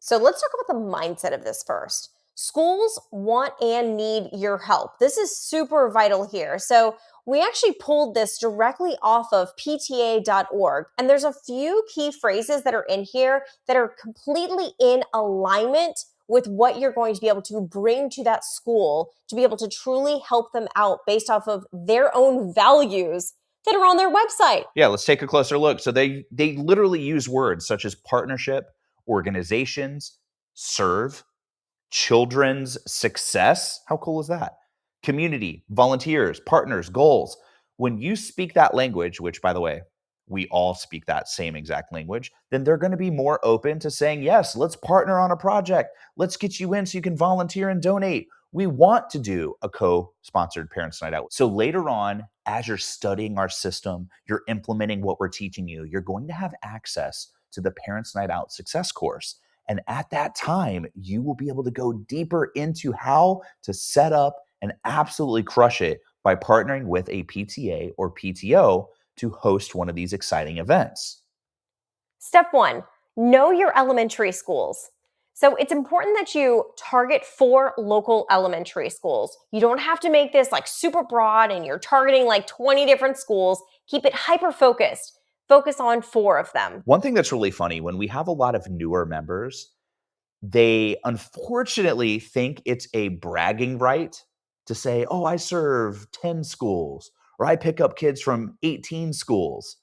So let's talk about the mindset of this first. Schools want and need your help. This is super vital here. So we actually pulled this directly off of pta.org, and there's a few key phrases that are in here that are completely in alignment with what you're going to be able to bring to that school to be able to truly help them out based off of their own values that are on their website. Yeah, let's take a closer look. So they literally use words such as partnership, organizations, serve, children's success. How cool is that? Community, volunteers, partners, goals. When you speak that language, which by the way, we all speak that same exact language, then they're going to be more open to saying, yes, let's partner on a project. Let's get you in so you can volunteer and donate. We want to do a co-sponsored Parents Night Out. So later on, as you're studying our system, you're implementing what we're teaching you, you're going to have access to the Parents Night Out Success course. And at that time, you will be able to go deeper into how to set up and absolutely crush it by partnering with a PTA or PTO to host one of these exciting events. Step 1, know your elementary schools. So it's important that you target 4 local elementary schools. You don't have to make this like super broad and you're targeting like 20 different schools. Keep it hyper focused. Focus on 4 of them. One thing that's really funny, when we have a lot of newer members, they unfortunately think it's a bragging right to say, oh, I serve 10 schools or I pick up kids from 18 schools.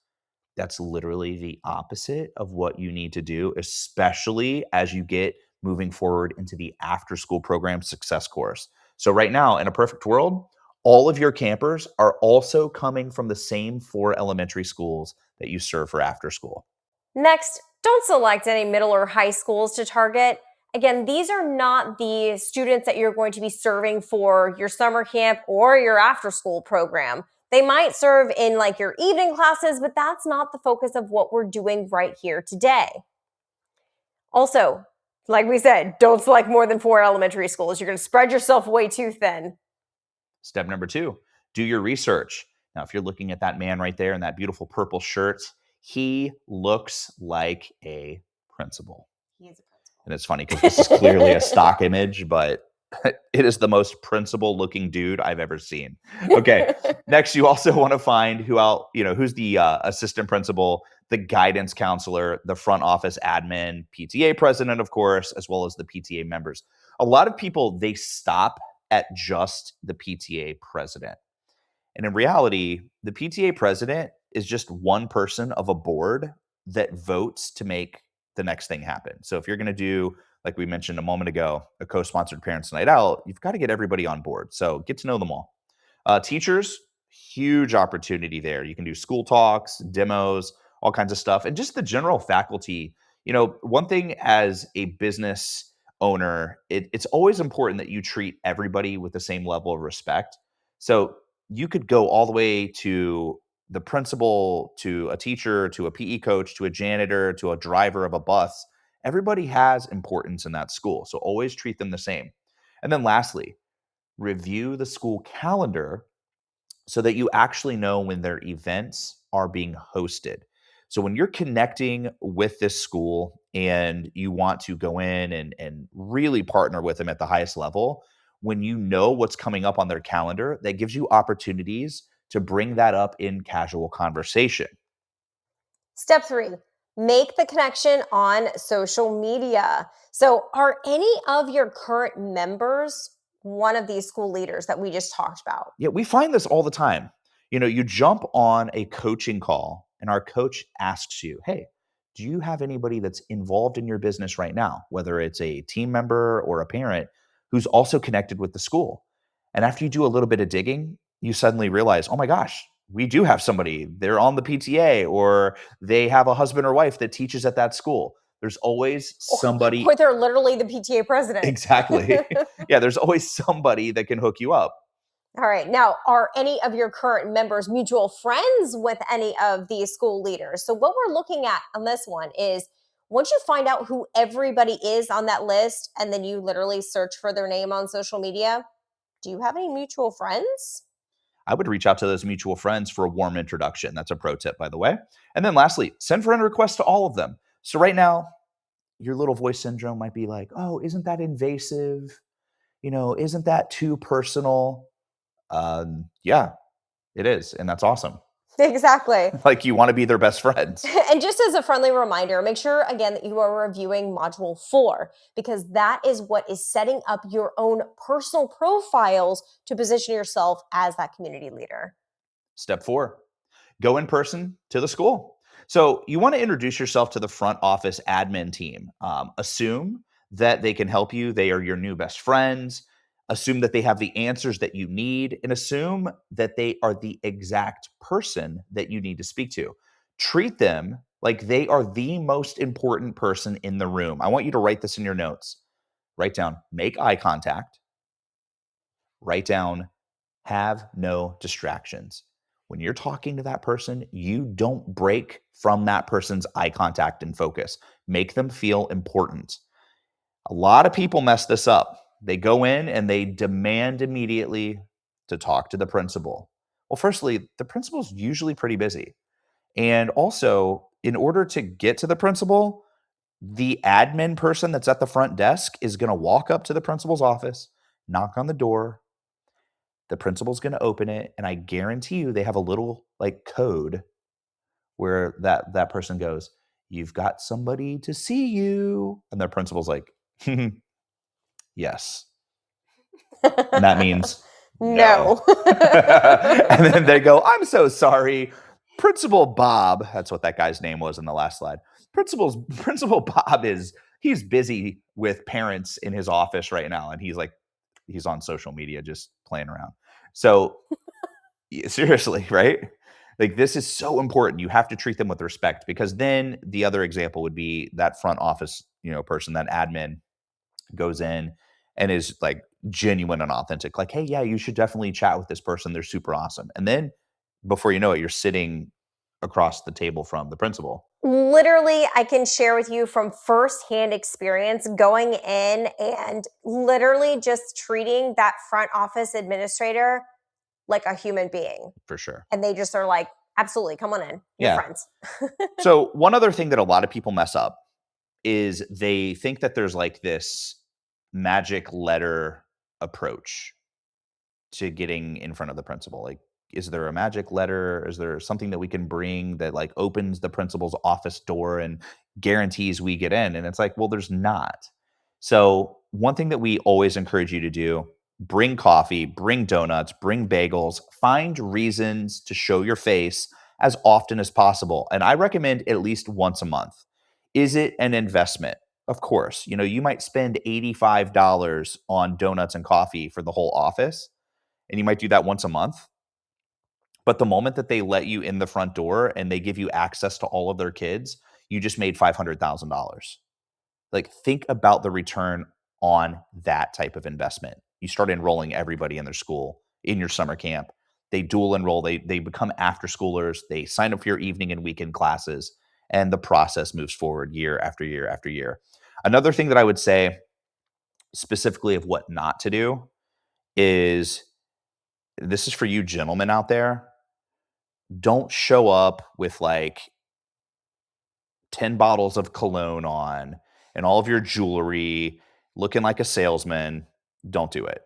That's literally the opposite of what you need to do, especially as you get moving forward into the after school program success course. So right now, in a perfect world, all of your campers are also coming from the same 4 elementary schools that you serve for after school. Next, don't select any middle or high schools to target. Again, these are not the students that you're going to be serving for your summer camp or your after school program. They might serve in like your evening classes, but that's not the focus of what we're doing right here today. Also, like we said, don't select more than 4 elementary schools. You're going to spread yourself way too thin. Step number 2, do your research. Now, if you're looking at that man right there in that beautiful purple shirt, he looks like a principal. He is a principal. And it's funny because this is clearly a stock image, but it is the most principal looking dude I've ever seen. Okay. Next, you also want to find who's the assistant principal, the guidance counselor, the front office admin, PTA president, of course, as well as the PTA members. A lot of people, they stop at just the PTA president. And in reality, the PTA president is just one person of a board that votes to make the next thing happen. So if you're going to do, like we mentioned a moment ago, a co-sponsored Parents Night Out, you've got to get everybody on board. So get to know them all. Teachers, huge opportunity there. You can do school talks, demos, all kinds of stuff. And just the general faculty. One thing as a business owner, it's always important that you treat everybody with the same level of respect. So you could go all the way to the principal, to a teacher, to a PE coach, to a janitor, to a driver of a bus. Everybody has importance in that school, so always treat them the same. And then lastly, review the school calendar so that you actually know when their events are being hosted. So when you're connecting with this school and you want to go in and really partner with them at the highest level, when you know what's coming up on their calendar, that gives you opportunities to bring that up in casual conversation. Step 3, make the connection on social media. So are any of your current members one of these school leaders that we just talked about? Yeah, we find this all the time. You jump on a coaching call and our coach asks you, hey, do you have anybody that's involved in your business right now, whether it's a team member or a parent who's also connected with the school? And after you do a little bit of digging, you suddenly realize, oh my gosh, we do have somebody. They're on the PTA or they have a husband or wife that teaches at that school. There's always somebody. Or they're literally the PTA president. Exactly. Yeah, there's always somebody that can hook you up. All right. Now, are any of your current members mutual friends with any of these school leaders? So what we're looking at on this one is once you find out who everybody is on that list, and then you literally search for their name on social media, do you have any mutual friends? I would reach out to those mutual friends for a warm introduction. That's a pro tip, by the way. And then lastly, send friend requests to all of them. So right now, your little voice syndrome might be like, oh, isn't that invasive? Isn't that too personal? Yeah, it is. And that's awesome. Exactly. Like, you want to be their best friends. And just as a friendly reminder, make sure again that you are reviewing module 4, because that is what is setting up your own personal profiles to position yourself as that community leader. Step 4, go in person to the school. So you want to introduce yourself to the front office admin team. Assume that they can help you. They are your new best friends. Assume that they have the answers that you need, and assume that they are the exact person that you need to speak to. Treat them like they are the most important person in the room. I want you to write this in your notes. Write down, make eye contact. Write down, have no distractions. When you're talking to that person, you don't break from that person's eye contact and focus. Make them feel important. A lot of people mess this up. They go in and they demand immediately to talk to the principal. Well, firstly, the principal's usually pretty busy. And also, in order to get to the principal, the admin person that's at the front desk is going to walk up to the principal's office, knock on the door. The principal's going to open it, and I guarantee you they have a little like code where that person goes, "You've got somebody to see you." And the principal's like, "Yes." And that means no. And then they go, "I'm so sorry. Principal Bob," that's what that guy's name was in the last slide. Principal Bob he's busy with parents in his office right now, and he's on social media just playing around. So seriously, right? Like, this is so important. You have to treat them with respect, because then the other example would be that front office, person, that admin goes in and is like genuine and authentic. Like, hey, yeah, you should definitely chat with this person. They're super awesome. And then before you know it, you're sitting across the table from the principal. Literally, I can share with you from firsthand experience going in and literally just treating that front office administrator like a human being. For sure. And they just are like, absolutely, come on in. You're Yeah. friends. So one other thing that a lot of people mess up is they think that there's like this magic letter approach to getting in front of the principal. Like, is there a magic letter? Is there something that we can bring that like opens the principal's office door and guarantees we get in? And it's like, well, there's not. So one thing that we always encourage you to do, bring coffee, bring donuts, bring bagels, find reasons to show your face as often as possible. And I recommend at least once a month. Is it an investment? Of course. You might spend $85 on donuts and coffee for the whole office, and you might do that once a month. But the moment that they let you in the front door and they give you access to all of their kids, you just made $500,000. Like, think about the return on that type of investment. You start enrolling everybody in their school in your summer camp. They dual enroll, they become after schoolers, they sign up for your evening and weekend classes, and the process moves forward year after year after year. Another thing that I would say specifically of what not to do is, this is for you gentlemen out there, don't show up with like 10 bottles of cologne on and all of your jewelry, looking like a salesman. Don't do it.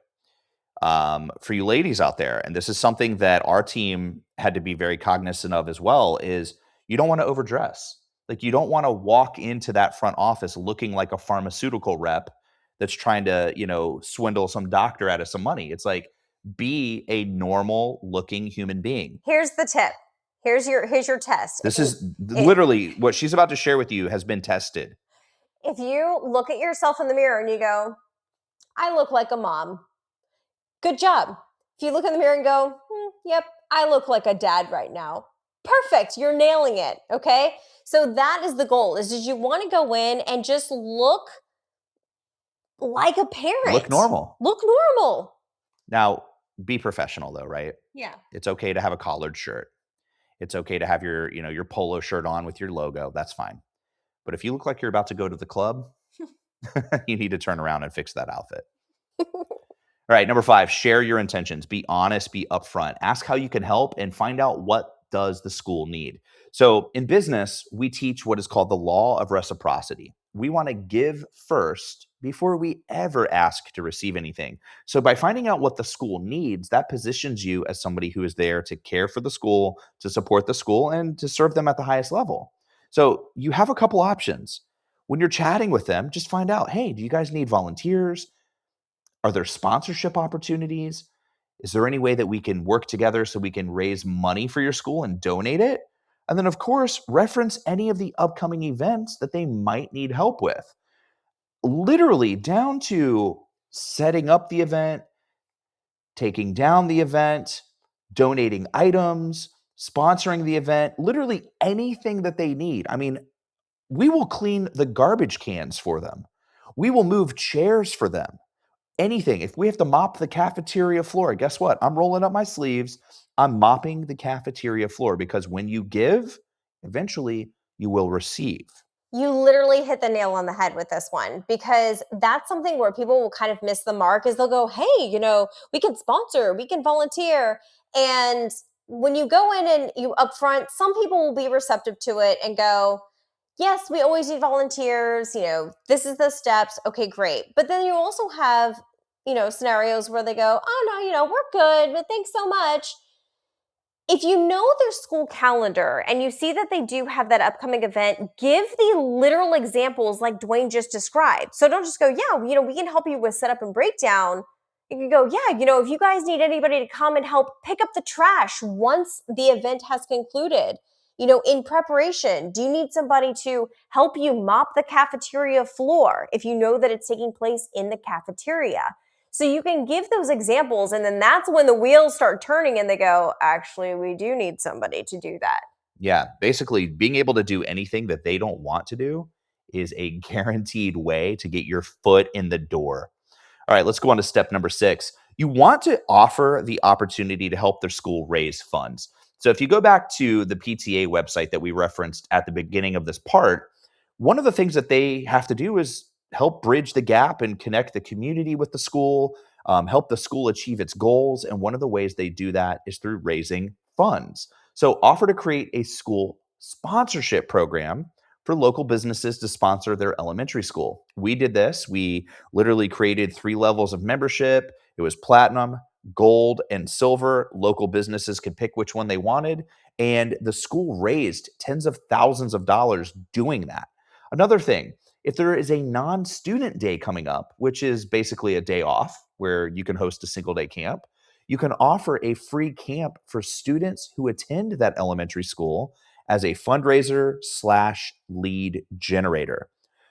For you ladies out there, and this is something that our team had to be very cognizant of as well, is you don't want to overdress. Like, you don't want to walk into that front office looking like a pharmaceutical rep that's trying to, swindle some doctor out of some money. It's like, be a normal looking human being. Here's the tip. Here's your test. This is literally what she's about to share with you has been tested. If you look at yourself in the mirror and you go, I look like a mom, good job. If you look in the mirror and go, yep, I look like a dad right now, perfect, you're nailing it, okay? So that is the goal, is you want to go in and just look like a parent. Look normal. Look normal. Now, be professional though, right? Yeah. It's okay to have a collared shirt. It's okay to have your, your polo shirt on with your logo. That's fine. But if you look like you're about to go to the club, you need to turn around and fix that outfit. All right, number 5, share your intentions. Be honest, be upfront. Ask how you can help and find out what does the school need. So in business, we teach what is called the law of reciprocity. we want to give first before we ever ask to receive anything. So, by finding out what the school needs, that positions you as somebody who is there to care for the school, to support the school, and to serve them at the highest level. So, you have a couple options. When you're chatting with them, just find out, hey, do you guys need volunteers? Are there sponsorship opportunities? Is there any way that we can work together so we can raise money for your school and donate it? And then, of course, reference any of the upcoming events that they might need help with, literally down to setting up the event, taking down the event, donating items, sponsoring the event, literally anything that they need. I mean, we will clean the garbage cans for them. We will move chairs for them. Anything. If we have to mop the cafeteria floor, guess what? I'm rolling up my sleeves. I'm mopping the cafeteria floor because when you give, eventually you will receive. You literally hit the nail on the head with this one, because that's something where people will kind of miss the mark is they'll go, hey, we can sponsor, we can volunteer. And when you go in and you upfront, some people will be receptive to it and go, yes, we always need volunteers. This is the steps. Okay, great. But then you also have, scenarios where they go, oh, no, we're good, but thanks so much. If you know their school calendar and you see that they do have that upcoming event, give the literal examples like Dwayne just described. So don't just go, yeah, we can help you with setup and breakdown. You can go, yeah, if you guys need anybody to come and help pick up the trash once the event has concluded, in preparation, do you need somebody to help you mop the cafeteria floor if you know that it's taking place in the cafeteria? So you can give those examples, and then that's when the wheels start turning and they go, actually, we do need somebody to do that. Yeah, basically being able to do anything that they don't want to do is a guaranteed way to get your foot in the door. All right, let's go on to step number 6. You want to offer the opportunity to help their school raise funds. So if you go back to the PTA website that we referenced at the beginning of this part, one of the things that they have to do is help bridge the gap and connect the community with the school, help the school achieve its goals. And one of the ways they do that is through raising funds. So offer to create a school sponsorship program for local businesses to sponsor their elementary school. We did this. We literally created 3 levels of membership. It was platinum, gold, and silver. Local businesses could pick which one they wanted. And the school raised tens of thousands of dollars doing that. Another thing, if there is a non-student day coming up, which is basically a day off where you can host a single day camp, you can offer a free camp for students who attend that elementary school as a fundraiser slash lead generator.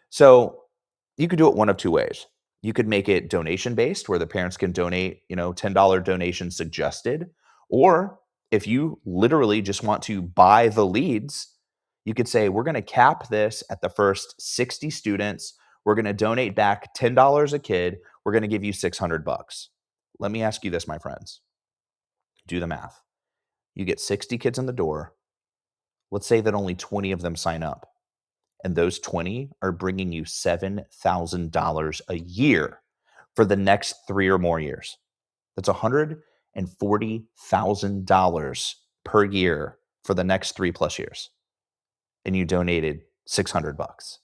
So you could do it one of 2 ways. You could make it donation based where the parents can donate, $10 donation suggested. Or if you literally just want to buy the leads, you could say, we're going to cap this at the first 60 students. We're going to donate back $10 a kid. We're going to give you $600. Let me ask you this, my friends. Do the math. You get 60 kids in the door. Let's say that only 20 of them sign up, and those 20 are bringing you $7,000 a year for the next 3 or more years. That's $140,000 per year for the next 3+ years. And you donated $600.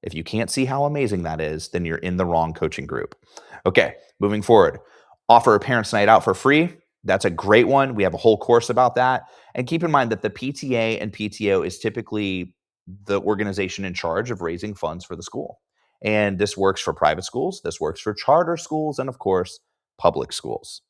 If you can't see how amazing that is, then you're in the wrong coaching group. Okay, moving forward. Offer a parents' night out for free. That's a great one. We have a whole course about that. And keep in mind that the PTA and PTO is typically the organization in charge of raising funds for the school. And this works for private schools, this works for charter schools, and of course, public schools.